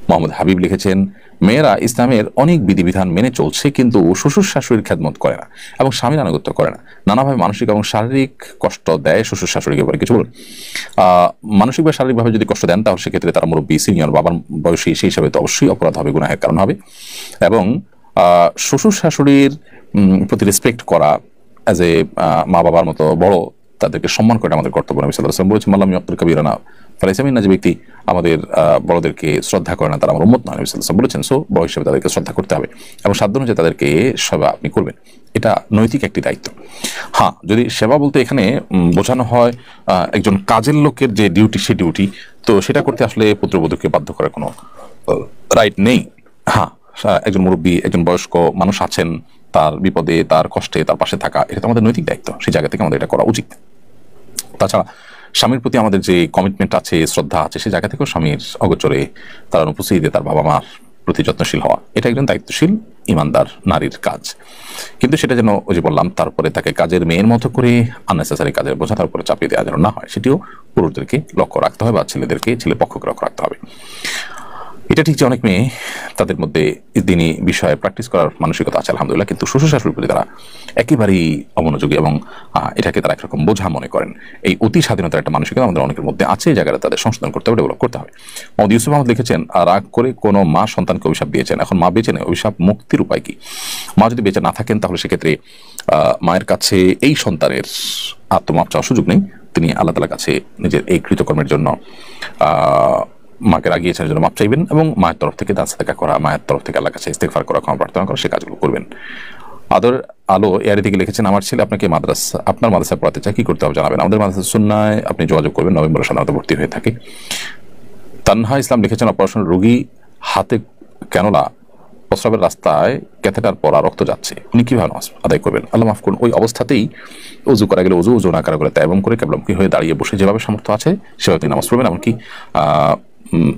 মোহাম্মদ হাবিব লিখেছেন, মেয়েরা ইসলামের অনেক বিধিবিধান মেনে চলছে কিন্তু শ্বশুর শাশুড়ির খেদমত করে না এবং স্বামীর আনুগত্য করে না, নানাভাবে মানসিক এবং শারীরিক কষ্ট দেয় শ্বশুর শাশুড়িকে। বলে কিছু বলুন। মানসিক বা শারীরিকভাবে যদি কষ্ট দেন তাহলে সেক্ষেত্রে তারা মুরব্বী, সিনিয়র, বাবার বয়সী, সেই হিসাবে তো অবশ্যই অপরাধ হবে, গুনাহের কারণ হবে। এবং শ্বশুর শাশুড়ির প্রতি রেসপেক্ট করা অ্যাজ এ মা বাবার মতো বড়, তাদেরকে সম্মান করে আমাদের কর্তব্য। নবী সাল্লাল্লাহু আলাইহি ওয়াসাল্লাম বলেছেন, মাল্লাম ইয়াকুল কাবীরানা ফালাইসা মিন্না, যে ব্যক্তি আমাদের বড়দেরকে শ্রদ্ধা করে না তারা আমার উম্মত নয়। নবী সাল্লাল্লাহু আলাইহি ওয়াসাল্লাম বলেছেন। সো বড় হিসেবে তাদেরকে শ্রদ্ধা করতে হবে এবং সাধ্য অনুযায়ী তাদেরকে সেবা আপনি করবেন, এটা নৈতিক একটি দায়িত্ব। হ্যাঁ, যদি সেবা বলতে এখানে বোঝানো হয় একজন কাজের লোকের যে ডিউটি, সে ডিউটি, তো সেটা করতে আসলে পুত্রবধূকে বাধ্য করার কোনো রাইট নেই। হ্যাঁ, একজন মুরব্বী, একজন বয়স্ক মানুষ আছেন, তার বিপদে, তার কষ্টে তার পাশে থাকা, এটা তো আমাদের নৈতিক দায়িত্ব, সেই জায়গা থেকে আমাদের এটা করা উচিত। তাছাড়া স্বামীর প্রতি আমাদের যে কমিটমেন্ট আছে, শ্রদ্ধা আছে, সেই জায়গা থেকেও স্বামীর অগোচরে তার অনুপস্থিতিতে তার বাবা মার প্রতি যত্নশীল হওয়া, এটা একজন দায়িত্বশীল ইমানদার নারীর কাজ। কিন্তু সেটা যেন, ওই যে বললাম, তারপরে তাকে কাজের মেয়ের মতো করে আননেসেসারি কাজের বোঝা তার উপরে চাপিয়ে দেওয়া যেন না হয়, সেটিও পুরুষদেরকে লক্ষ্য রাখতে হবে বা ছেলে পক্ষকে লক্ষ্য রাখতে হবে। এটা ঠিক যে অনেক মেয়ে তাদের মধ্যে দিনই বিষয়ে প্র্যাকটিস করার মানসিকতা আছে আলহামদুলিল্লাহ, কিন্তু শ্বশুর শাশুড়ির প্রতি তারা একেবারেই অমনোযোগী এবং এটাকে তারা একরকম বোঝা মনে করেন। এই অতি স্বাধীনতার একটা মানসিকতা আমাদের অনেকের মধ্যে আছে, এই জায়গাটা তাদের সংশোধন করতে হবে, ডেভেলপ করতে হবে। মোহাম্মদ ইউসুফ আহমদ লিখেছেন, রাগ করে কোনো মা সন্তানকে অভিশাপ দিয়েছেন, এখন মা বেঁচে নেই, অভিশাপ মুক্তির উপায় কি? মা যদি বেঁচে না থাকেন তাহলে সেক্ষেত্রে মায়ের কাছে এই সন্তানের আত্মমাপ চাওয়ার সুযোগ নেই। তিনি আল্লাহ তাআলার কাছে নিজের এই কৃতকর্মের জন্য মাকে রাগিয়েছেন জন্য মাপ চাইবেন এবং মায়ের তরফ থেকে দান সাদকা করা, মায়ের তরফ থেকে আল্লাহর কাছে ইস্তেগফার করা, ক্ষমা প্রার্থনা করা, সে কাজগুলো করবেন। আদর আলো এয়ারি থেকে লিখেছেন, আমার ছেলে আপনাকে আপনার মাদ্রাসায় পড়াতে চায়, কি করতে হবে জানাবেন। আমাদের মাদ্রাসা সুন্নায় আপনি যোগাযোগ করবেন, নভেম্বরে সাধারণত ভর্তি হয়ে থাকে। তানহা ইসলাম লিখেছেন, অপারেশন রোগী হাতে ক্যানোলা, প্রস্রাবের রাস্তায় ক্যাথেটার পরা, রক্ত যাচ্ছে, উনি কিভাবে নামাজ আদায় করবেন? আল্লাহ মাফ করুন, ওই অবস্থাতেই উজু করা গেলে উজু না করা গেলে তায়াম্মুম করে কেবলামুখী হয়ে দাঁড়িয়ে বসে যেভাবে সামর্থ্য আছে সেভাবে তিনি নামাজ পড়বেন। এমনকি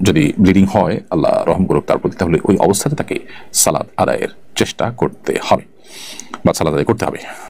যদি ব্লিডিং হয়, আল্লাহ রহম করুক তার প্রতি, তাহলে ওই অবস্থাতে তাকে সালাত আদায়ের চেষ্টা করতে হবে বা সালাত আদায় করতে হবে।